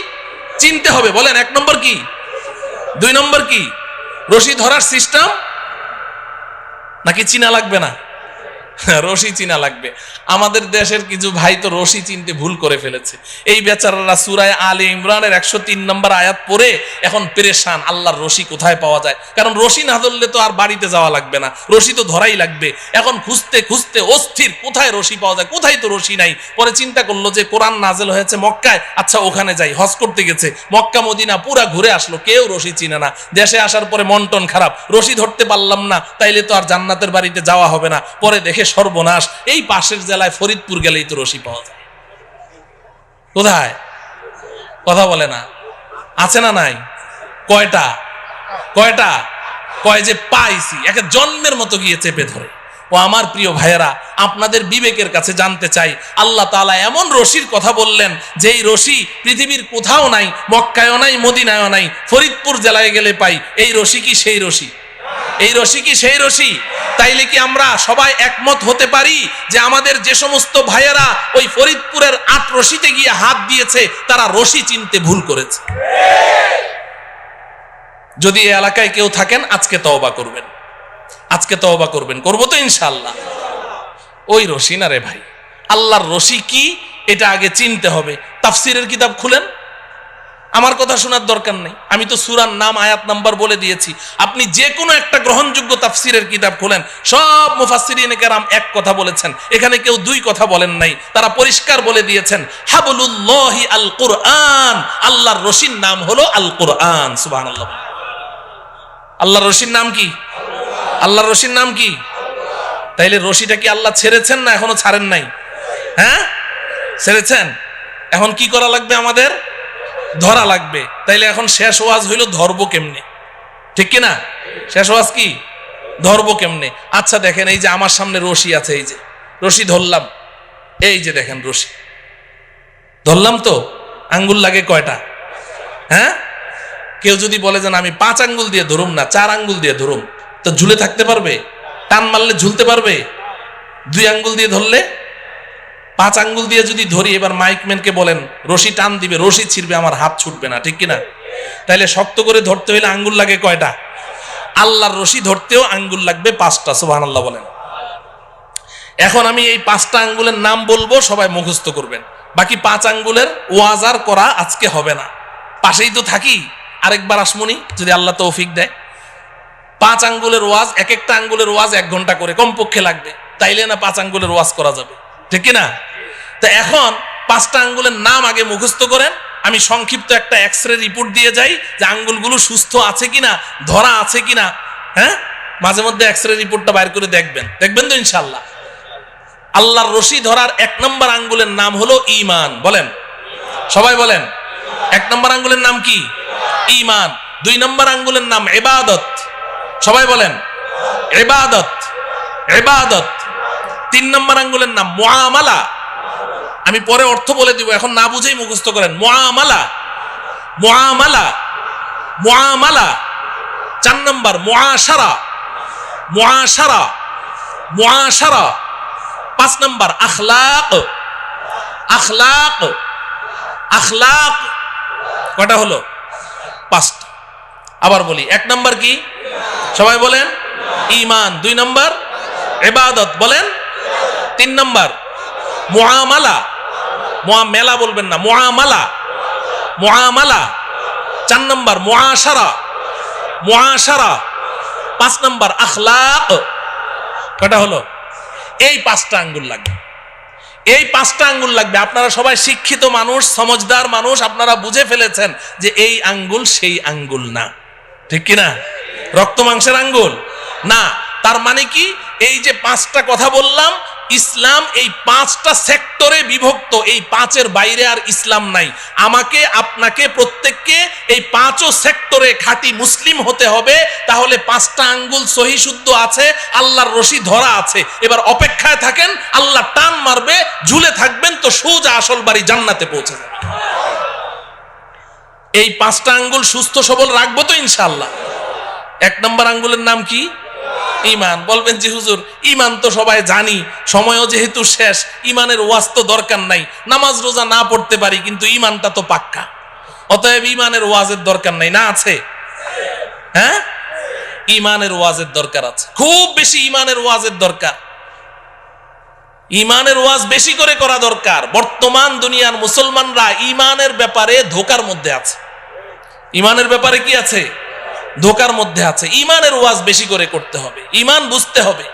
Speaker 1: চিনতে হবে। বলেন 1 নম্বর কি? 2 নম্বর কি? রশি ধরার সিস্টেম, নাকি চিনা লাগবে না? রশি চিনা লাগবে। আমাদের দেশের কিছু ভাই তো রশি চিনতে ভুল করে ফেলেছে। এই বেচারারা সূরা আলে ইমরানের 103 নম্বর আয়াত পড়ে এখন পেরেশান, আল্লাহর রশি কোথায় পাওয়া যায়। কারণ রশি না ধরলে তো আর বাড়িতে যাওয়া লাগবে না, রশি তো ধরাই লাগবে। এখন খুঁজতে খুঁজতে অস্থির, কোথায় রশি পাওয়া যায়, কোথায় তো রশি নাই। পরে চিন্তা করলো যে কোরআন নাজেল হয়েছে মক্কায়, আচ্ছা ওখানে যাই। হজ করতে গেছে, মক্কা মদিনা পুরা ঘুরে আসলো, কেউ রশি চিনে না। দেশে আসার পরে মন টন খারাপ, রশি ধরতে পারলাম না, তাইলে তো আর জান্নাতের বাড়িতে যাওয়া হবে না। পরে দেখে সর্বনাশ, এই পাশের জেলায় ফরিদপুর গেলেই তো রশি পাওয়া যায়। কোথায়? কথা বলে না। আছে না নাই? কয়টা? কয়টা? কয় যে পাইছি, একে জন্মের মতো গিয়ে চেপে ধরে। ও আমার প্রিয় ভাইয়েরা, আপনাদের বিবেকের কাছে জানতে চাই, আল্লাহ তাআলা এমন রশির কথা বললেন যেই রশি পৃথিবীর কোথাও নাই, মক্কায়ও নাই, মদিনায়ও নাই, ফরিদপুর জেলায় গেলে পাই। এই রশি কি সেই রশি? এই রশি কি সেই রশি? তাইলে কি আমরা সবাই একমত হতে পারি যে আমাদের যে সমস্ত ভাইয়েরা ওই ফরিদপুরের 8 রশিতে গিয়ে হাত দিয়েছে তারা রশি চিনতে ভুল করেছে? যদি এই এলাকায় কেউ থাকেন আজকে তওবা করবেন, আজকে তওবা করবেন। করবো তো ইনশাআল্লাহ। ওই রশি না রে ভাই, আল্লাহর রশি কি এটা আগে চিনতে হবে। তাফসিরের কিতাব খুলেন, আমার কথা শোনার দরকার নেই, আমি তো সূরার নাম আয়াত নাম্বার বলে দিয়েছি। আপনি যে কোনো একটা গ্রহণযোগ্য তাফসিরের কিতাব খোলেন, সব মুফাসসিরিনে কেরাম এক কথা বলেছেন, এখানে কেউ 2 কথা বলেন নাই। তারা পরিষ্কার বলে দিয়েছেন হাবলুল্লাহি আল কুরআন, আল্লাহর রশির নাম হলো আল কুরআন। সুবহানাল্লাহ। আল্লাহর রশির নাম কি? আল্লাহর রশির নাম কি? তাইলে রশিটা কি আল্লাহ ছেড়েছেন না এখনো ছাড়েন নাই? হ্যাঁ ছেড়েছেন। এখন কি করা লাগবে আমাদের? ধরা লাগবে। তাইলে এখন শেষ ওয়াজ হইল ধরবো কেমনে, ঠিক কিনা? শেষ ওয়াজ কি ধরবো কেমনে? আচ্ছা দেখেন, এই যে আমার সামনে রশি আছে, এই যে রশি ধরলাম, এই যে দেখেন রশি ধরলাম, তো আঙ্গুল লাগে কয়টা? হ্যাঁ, কেউ যদি বলে যে আমি 5 আঙ্গুল দিয়ে ধরুম না, 4 আঙ্গুল দিয়ে ধরুম, তো ঝুলে থাকতে পারবে? টান মারলে ঝুলতে পারবে? 2 আঙ্গুল দিয়ে ধরলে? 5 আঙ্গুল দিয়ে যদি ধরি, এবার মাইকম্যানকে বলেন রশি টান দিবে, রশি ছিড়বে, আমার হাত ছুটবে না, ঠিক কিনা? তাইলে শক্ত করে ধরতে হইলে আঙ্গুল লাগে কয়টা? আল্লাহর রশি ধরতেও আঙ্গুল লাগবে 5টা। সুবহানাল্লাহ বলেন। এখন আমি এই 5টা আঙ্গুলের নাম বলবো, সবাই মুখস্থ করবেন। বাকি 5 আঙ্গুলের ওয়াজ আর করা আজকে হবে না, পাশেই তো থাকি, আরেকবার আসমুনি যদি আল্লাহ তৌফিক দেয়। 5 আঙ্গুলের ওয়াজ, এক একটা আঙ্গুলের ওয়াজ 1 ঘন্টা করে কমপক্ষে লাগবে, তাইলে না 5 আঙ্গুলের ওয়াজ করা যাবে, ঠিক কিনা? তো এখন 5টা আঙ্গুলের নাম আগে মুখস্থ করেন, আমি সংক্ষিপ্ত একটা এক্সরে রিপোর্ট দিয়ে যাই যে আঙ্গুলগুলো সুস্থ আছে কিনা, ধরা আছে কিনা। হ্যাঁ, মাঝে মধ্যে এক্সরে রিপোর্টটা বাইর করে দেখবেন, দেখবেন তো ইনশাআল্লাহ। আল্লাহর রশি ধরার 1 নম্বর আঙ্গুলের নাম হলো ঈমান। বলেন, সবাই বলেন। 1 নম্বর আঙ্গুলের নাম কি? ঈমান। 2 নম্বর আঙ্গুলের নাম ইবাদত। সবাই বলেন ইবাদত, ইবাদত। 3 নম্বর আঙ্গুলের নাম মুআমালা। আমি পরে অর্থ বলে দিব, এখন না বুঝেই মুখস্থ করেন। মুআমালা, মুআমালা, মুআমালা। 4 নম্বর মুআশারা, মুআশারা, মুআশারা। 5 নম্বর আখলাক, আখলাক, আখলাক। কয়টা হলো? 5টা। আবার বলি, 1 নম্বর কি? সবাই বলেন ঈমান। 2 নম্বর ইবাদত, বলেন। 3 নম্বর মুআমালা, মুআমালা বলবেন না, মুআমালা, মুআমালা। 4 নম্বর মুআশারা, মুআশারা। 5 নম্বর আখলাক। কয়টা হলো? এই 5টা আঙ্গুল লাগবে, এই 5টা আঙ্গুল লাগবে। আপনারা সবাই শিক্ষিত মানুষ, সমজদার মানুষ, আপনারা বুঝে ফেলেছেন যে এই আঙ্গুল সেই আঙ্গুল না, ঠিক কিনা? রক্ত মাংসের আঙ্গুল না। তার মানে কি? এই যে 5টা কথা বললাম, ইসলাম এই 5টা সেক্টরে বিভক্ত, এই 5-এর বাইরে আর ইসলাম নাই। আমাকে, আপনাকে, প্রত্যেককে এই 5ও সেক্টরে খাঁটি মুসলিম হতে হবে। তাহলে 5টা আঙ্গুল সহি শুদ্ধ আছে, আল্লাহর রশি ধরা আছে। এবার অপেক্ষায় থাকেন, আল্লাহ টান মারবে, ঝুলে থাকবেন, তো সোজা আসল বাড়ি জান্নাতে পৌঁছে যাবে। এই 5টা আঙ্গুল সুস্থ সবল রাখবো তো ইনশাআল্লাহ। 1 নম্বর আঙ্গুলের নাম কি? ঈমান। বলবেন যে হুজুর ঈমান তো সবাই জানি, সময়ও যেহেতু শেষ, ঈমানের ওয়াজ তো দরকার নাই, নামাজ রোজা না পড়তে পারি, কিন্তু ঈমানটা তো পাক্কা, অতএব ঈমানের ওয়াজের দরকার নাই। না আছে? হ্যাঁ, ঈমানের ওয়াজের দরকার আছে, খুব বেশি ঈমানের ওয়াজের দরকার। ঈমানের ওয়াজ বেশি করে করা দরকার। বর্তমান দুনিয়ার মুসলমানরা ঈমানের ব্যাপারে ধোকার মধ্যে আছে। ঈমানের ব্যাপারে কি আছে? ধোকার মধ্যে আছে। ঈমানের ওয়াজ বেশি করে করতে হবে, ঈমান বুঝতে হবে।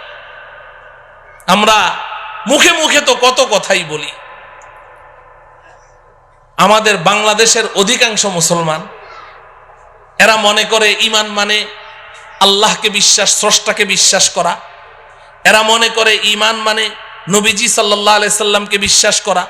Speaker 1: আমরা মুখে মুখে তো কত কথাই বলি। আমাদের বাংলাদেশের অধিকাংশ মুসলমান, এরা মনে করে ঈমান মানে আল্লাহকে বিশ্বাস, স্রষ্টাকে বিশ্বাস করা। এরা মনে করে ঈমান মানে নবীজি সাল্লাল্লাহু আলাইহি সাল্লামকে বিশ্বাস করা।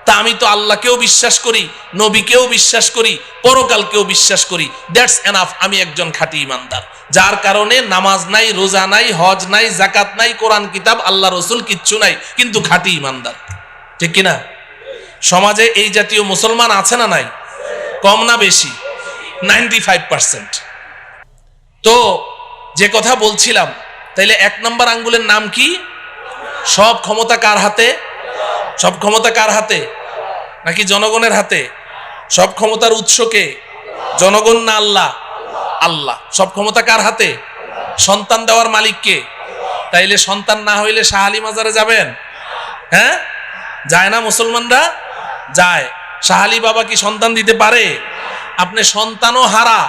Speaker 1: তা আমি তো আল্লাহকেও বিশ্বাস করি, নবীকেও বিশ্বাস করি, পরকালকেও বিশ্বাস করি, দ্যাটস এনাফ, আমি একজন খাঁটি ঈমানদার। যার কারণে নামাজ নাই, রোজা নাই, হজ নাই, যাকাত নাই, কোরআন কিতাব, আল্লাহ রসুল কিচ্ছু নাই, কিন্তু খাঁটি ঈমানদার, ঠিক কিনা? সমাজে এই জাতীয় মুসলমান আছে না নাই? কম না বেশি? 95%। তো যে কথা বলছিলাম, তাইলে 1 নম্বর আঙ্গুলের নাম কি? সব ক্ষমতা কার হাতে? সব ক্ষমতা কার হাতে? নাকি জনগণের হাতে? সব ক্ষমতার উৎস কে? জনগণ না আল্লাহ? আল্লাহ। সব ক্ষমতা কার হাতে? সন্তান দেওয়ার মালিক কে? তাইলে সন্তান না হইলে শাহ আলী মাজারে যাবেন? হ্যাঁ, যায় না মুসলমানরা? যায়। শাহ আলী বাবা কি সন্তান দিতে পারে? আপনি সন্তানও হারা,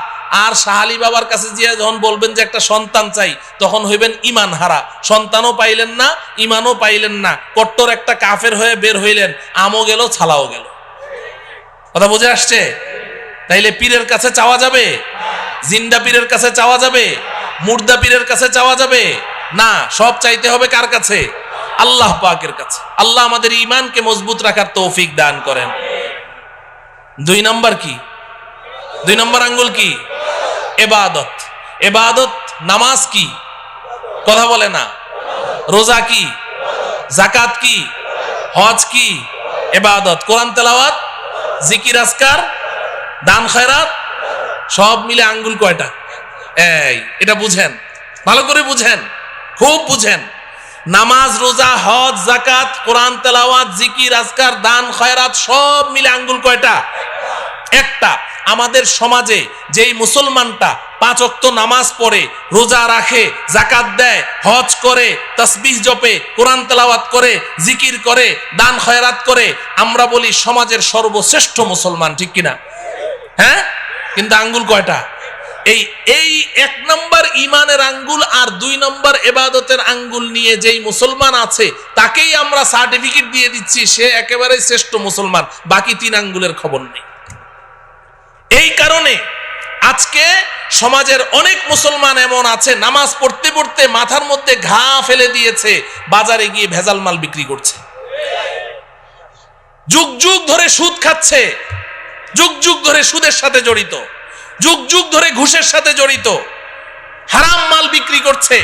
Speaker 1: আর শাহ আলী বাবার কাছে গিয়ে যখন বলবেন যে একটা সন্তান চাই, তখন হইবেন ঈমান হারা। সন্তানও পাইলেন না, ঈমানও পাইলেন না, কট্টর একটা কাফের হয়ে বের হইলেন, আমও গেল, ছালাও গেল। কথা বুঝে আসছে? তাইলে পীরের কাছে চাওয়া যাবে? জিন্দা পীরের কাছে চাওয়া যাবে? মুর্দা পীরের কাছে চাওয়া যাবে না। সব চাইতে হবে কার কাছে? আল্লাহ পাকের কাছে। আল্লাহ আমাদের ঈমানকে মজবুত রাখার তৌফিক দান করেন। 2 নাম্বার কি? 2 নম্বর আঙ্গুল কি? ইবাদত। ইবাদত নামাজ কি? কথা বলে না। রোজা কি? যাকাত কি? হজ কি? ইবাদত। কোরআন তেলাওয়াত, জিকির আজকার, দান খয়রাত সব মিলে আঙ্গুল কয়টা? এই এটা বুঝেন, ভালো করে বুঝেন, খুব বুঝেন। নামাজ, রোজা, হজ, যাকাত, কোরআন তেলাওয়াত, জিকির আজকার, দান খয়রাত সব মিলে আঙ্গুল কয়টা? একটা। আমাদের সমাজে যেই মুসলমানটা 5 ওয়াক্ত নামাজ পড়ে, রোজা রাখে, যাকাত দেয়, হজ করে, তাসবিহ জপে, কোরআন তেলাওয়াত করে, জিকির করে, দান খয়রাত করে, আমরা বলি সমাজের সর্বশ্রেষ্ঠ মুসলমান, ঠিক কিনা? হ্যাঁ, কিন্তু আঙ্গুল কয়টা? এই 1 নম্বর ইমানের আঙ্গুল আর 2 নম্বর ইবাদতের আঙ্গুল নিয়ে যেই মুসলমান আছে তাকেই আমরা সার্টিফিকেট দিয়ে দিচ্ছি সে একেবারে শ্রেষ্ঠ মুসলমান, বাকি 3 আঙ্গুলের খবর নেই। এই কারণে আজকে সমাজের অনেক মুসলমান এমন আছে নামাজ পড়তে পড়তে মাথার মধ্যে ঘা ফেলে দিয়েছে, বাজারে গিয়ে ভেজাল মাল বিক্রি করছে, যুগ যুগ ধরে সুদ খাচ্ছে, যুগ যুগ ধরে সুদের সাথে জড়িত, যুগ যুগ ধরে ঘুষের সাথে জড়িত, হারাম মাল বিক্রি করছে,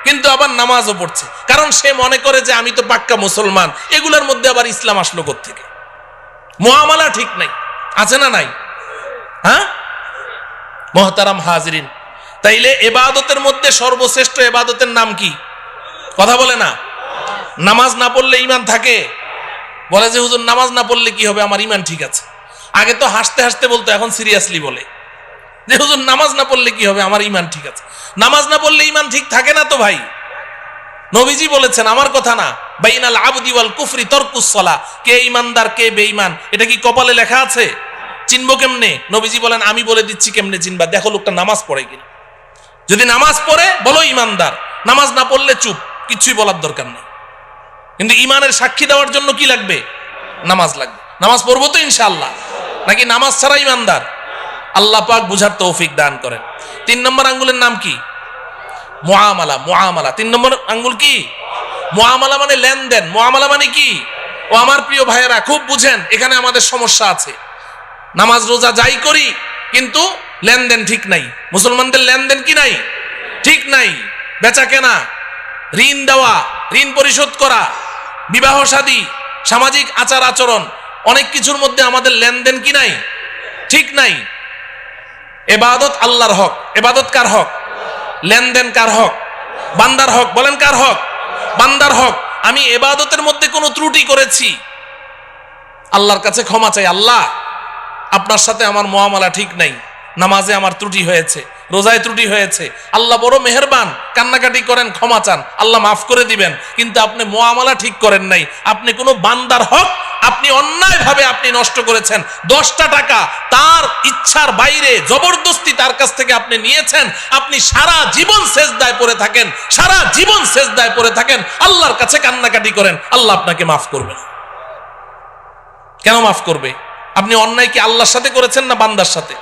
Speaker 1: কিন্তু আবার নামাজও পড়ছে। কারণ সে মনে করে যে আমি তো পাক্কা মুসলমান, এগুলোর মধ্যে আবার ইসলাম আসলো কোত্থেকে? মুআমালা ঠিক নাই, আছে না নাই? হ্যাঁ মুহতারাম হাজিরিন, তাইলে ইবাদতের মধ্যে সর্বশ্রেষ্ঠ ইবাদতের নাম কি? কথা বলে না। নামাজ না পড়লে ঈমান থাকে? বলে যে হুজুর নামাজ না পড়লে কি হবে, আমার ঈমান ঠিক আছে। আগে তো হাসতে হাসতে বলতো, এখন সিরিয়াসলি বলে যে হুজুর নামাজ না পড়লে কি হবে, আমার ঈমান ঠিক আছে। নামাজ না পড়লে ঈমান ঠিক থাকে না তো ভাই। নবীজি বলেছেন, আমার কথা না, বাইনাল আবদি ওয়াল কুফরি তারকুস সালাহ, কে ঈমানদার কে বেঈমান এটা কি কপালে লেখা আছে? চিনবো কেমনে? নবীজি বলেন, আমি বলে দিচ্ছি কেমনে চিনবা, দেখো লোকটা নামাজ পড়ে কিনা। যদি নামাজ পড়ে বলো ঈমানদার, নামাজ না পড়লে চুপ, কিছুই বলার দরকার নেই। কিন্তু ঈমানের সাক্ষী দেওয়ার জন্য কি লাগবে? নামাজ লাগবে। নামাজ পড়বো তো ইনশাআল্লাহ, নাকি নামাজ ছাড়া ঈমানদার? আল্লাহ পাক বুঝার তৌফিক দান করেন। 3 নম্বর আঙ্গুলের নাম কি? মুআমালা। মুআমালা 3 নম্বর আঙ্গুল কি? মুআমালা মানে লেনদেন। মুআমালা মানে কি? ও আমার প্রিয় ভাইয়েরা খুব বুঝেন, এখানে আমাদের সমস্যা আছে। নামাজ রোজা যাই করি কিন্তু লেনদেন ঠিক নাই। মুসলমানদের লেনদেন কি নাই? ঠিক নাই। বেচা কেনা, ঋণ দেওয়া, ঋণ পরিশোধ করা, বিবাহ শাদী, সামাজিক আচার আচরণ, অনেক কিছুর মধ্যে আমাদের লেনদেন কি নাই? ঠিক নাই। ইবাদত আল্লাহর হক। ইবাদত কার হক? লেনদেন কার হক? বান্দার হক। বলেন কার হক? বান্দার হক। আমি ইবাদতের মধ্যে কোনো ত্রুটি করেছি, আল্লাহর কাছে ক্ষমা চাই। আল্লাহ, আপনার সাথে আমার মুআমালা ঠিক নাই, নামাজে আমার ত্রুটি হয়েছে, রোজায় ত্রুটি হয়েছে। আল্লাহ বড় মেহেরবান, কান্নাকাটি করেন, ক্ষমা চান, আল্লাহ মাফ করে দিবেন। কিন্তু আপনি মুআমালা ঠিক করেন নাই। আপনি কোনো বান্দার হক আপনি অন্যায়ভাবে আপনি নষ্ট করেছেন। 10টা টাকা তার ইচ্ছার বাইরে জবরদস্তি তার কাছ থেকে আপনি নিয়েছেন। আপনি সারা জীবন সেজদায় পড়ে থাকেন, সারা জীবন সেজদায় পড়ে থাকেন, আল্লাহর কাছে কান্নাকাটি করেন, আল্লাহ আপনাকে মাফ করবে না। কেন মাফ করবে? আপনি অন্যায় কি আল্লাহর সাথে করেছেন না বান্দার সাথে?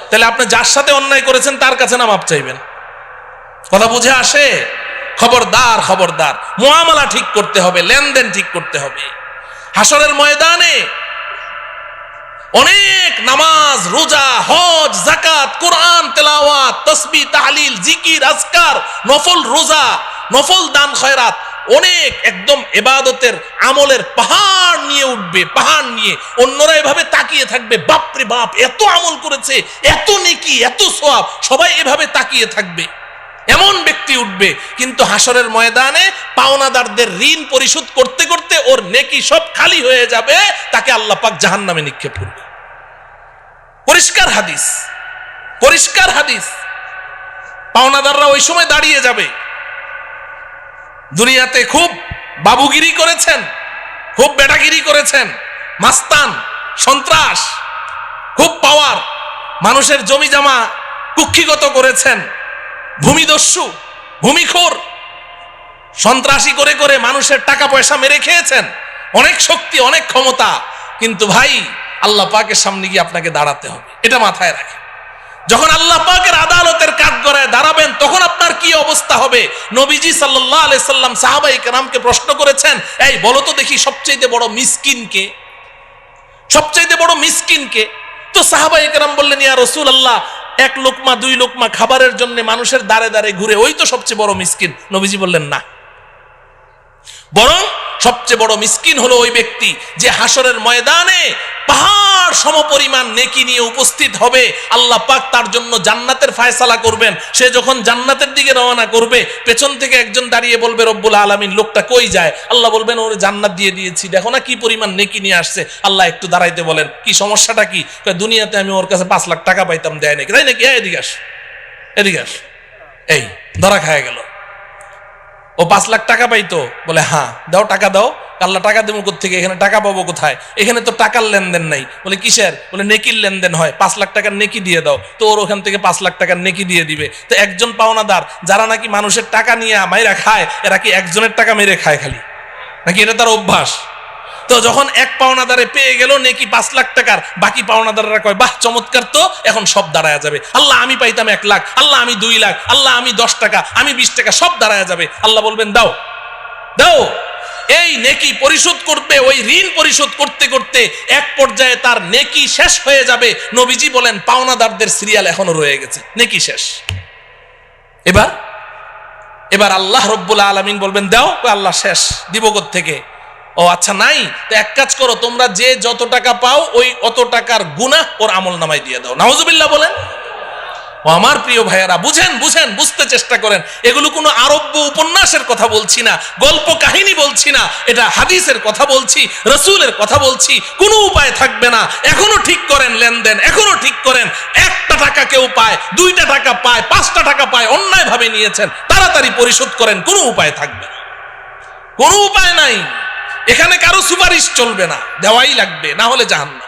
Speaker 1: তাহলে আপনি যার সাথে অন্যায় করেছেন তার কাছে না মাপ চাইবেন? কথা বুঝে আসে? খবরদার, খবরদার, মুআমালা ঠিক করতে হবে, লেনদেন ঠিক করতে হবে। হাসরের ময়দানে অনেক নামাজ, রোজা, হজ, যাকাত, কোরআন তেলাওয়াত, তাসবিহ, তাহলিল, জিকির, আজকার, নফল রোজা, নফল দান খয়রাত, অনেক একদম ইবাদতের আমলের পাহাড় নিয়ে উঠবে, পাহাড় নিয়ে। অন্যরা এভাবে তাকিয়ে থাকবে, বাপরে বাপ, এত আমল করেছে, এত নেকি, এত সওয়াব, সবাই এভাবে তাকিয়ে থাকবে। এমন ব্যক্তি উঠবে, কিন্তু হাসরের ময়দানে পাওনাদারদের ঋণ পরিশোধ করতে করতে ওর নেকি সব খালি হয়ে যাবে, তাকে আল্লাহ পাক জাহান্নামে নিক্ষেপ করবে। পরিষ্কার হাদিস, পরিষ্কার হাদিস। পাওনাদাররা ওই সময় দাঁড়িয়ে যাবে, দুনিয়াতে খুব বাবুগিরি করেছেন, খুব বেটাগিরি করেছেন, মাস্তান, সন্ত্রাস, খুব পাওয়ার, মানুষের জমি জমা কুক্ষিগত করেছেন, ভূমিদস্যু, ভূমিখোর, সন্ত্রাসী করে করে মানুষের টাকা পয়সা মেরে খেয়েছেন, অনেক শক্তি, অনেক ক্ষমতা। কিন্তু ভাই, আল্লাহ পাকের সামনে গিয়ে আপনাকে দাঁড়াতে হবে, এটা মাথায় রাখেন। যখন আল্লাহ পাকের আদালতের কাঠগড়ায় দাঁড়াবেন তখন আপনার কি অবস্থা হবে? নবীজি সাল্লাল্লাহু আলাইহি সাল্লাম সাহাবায়ে কেরামকে প্রশ্ন করেছেন, এই বলো তো দেখি সবচেয়ে বড় মিসকিন কে? সবচেয়ে বড় মিসকিন কে? তো সাহাবায়ে কেরাম বললেন, ইয়া রাসূলুল্লাহ, এক লোকমা দুই লোকমা খাবারের জন্য মানুষের দাঁড়ে দাঁড়ে ঘুরে, ওই তো সবচেয়ে বড় মিসকিন। নবীজি বললেন, না, বরং সবচেয়ে বড় মিসকিন হলো ওই ব্যক্তি যে হাসরের ময়দানে পাহাড় সমপরিমাণ নেকি নিয়ে উপস্থিত হবে। আল্লাহ পাক তার জন্য জান্নাতের ফায়সালা করবেন। সে যখন জান্নাতের দিকে রওনা করবে, পেছন থেকে একজন দাঁড়িয়ে বলবে, রব্বুল আলামিন, লোকটা কই যায়? আল্লাহ বলবেন, ওর জান্নাত দিয়ে দিয়েছি, দেখো না কি পরিমাণ নেকি নিয়ে আসছে। আল্লাহ একটু দাঁড়াইতে বলেন, কি সমস্যাটা কি? দুনিয়াতে আমি ওর কাছে 5 লাখ টাকা পাইতাম, দেয় নাকি? তাই নাকি? এদিকে আস, এদিকে আস। এই ধরা খায় গেল। ও 5 লাখ টাকা পাইতো? বলে, হ্যাঁ, দাও, টাকা দাও। আল্লাহ, টাকা দেবো কোত্থেকে? এখানে টাকা পাবো কোথায়? এখানে তো টাকার লেনদেন নাই। বলে, কিসের? বলে, নেকির লেনদেন হয়, 5 লাখ টাকার নেকি দিয়ে দাও। তো ওর ওখান থেকে 5 লাখ টাকার নেকি দিয়ে দিবে। তো একজন পাওনাদার যারা নাকি মানুষের টাকা নিয়ে মাইরা খায়, এরা কি একজনের টাকা মেরে খায় খালি, নাকি এটা তার অভ্যাস? তো যখন এক পাওনাদারে পেয়ে গেল নেকি 5 লাখ টাকার, বাকি পাওনাদাররা কয়, বাহ, চমৎকার, তো এখন সব দাঁড়ায় যাবে। আল্লাহ, আমি পাইতাম 1 লাখ, আল্লাহ আমি 2 লাখ, আল্লাহ আমি 10 টাকা, আমি 20 টাকা, সব দাঁড়ায় যাবে। আল্লাহ বলবেন, দাও, দাও। এই নেকি পরিশোধ করবে, ওই ঋণ পরিশোধ করতে করতে এক পর্যায়ে তার নেকি শেষ হয়ে যাবে। নবীজি বলেন, পাওনাদারদের সিরিয়াল এখনো রয়ে গেছে, নেকি শেষ। এবার আল্লাহ রব্বুল আলামিন বলবেন, দাও। আল্লাহ, শেষ, দিব কোত্থেকে? ও আচ্ছা, নাই। তো এক কাজ করো, তোমরা যে যত টাকা পাও ওই অত টাকার গুনাহ ওর আমল নামায় দিয়ে দাও। নাউজুবিল্লাহ বলেন। ও আমার প্রিয় ভাইয়েরা, বুঝেন, বুঝতে চেষ্টা করেন। এগুলো কোনো আরব্য উপন্যাসের কথা বলছি না, গল্প কাহিনী বলছি না, এটা হাদিসের কথা বলছি, রাসূলের কথা বলছি। কোনো উপায় থাকবে না, এখনো ঠিক করেন লেনদেন, এখনো ঠিক করেন। 1টা টাকা কেউ পায়, 2টা টাকা পায়, 5টা টাকা পায়, অন্যায় ভাবে নিয়েছেন, তাড়াতাড়ি পরিশোধ করেন। কোনো উপায় থাকবে না, কোনো উপায় নাই। এখানে কারো সুপারিশ চলবে না, দেওয়াই লাগবে, না হলে জাহান্নাম।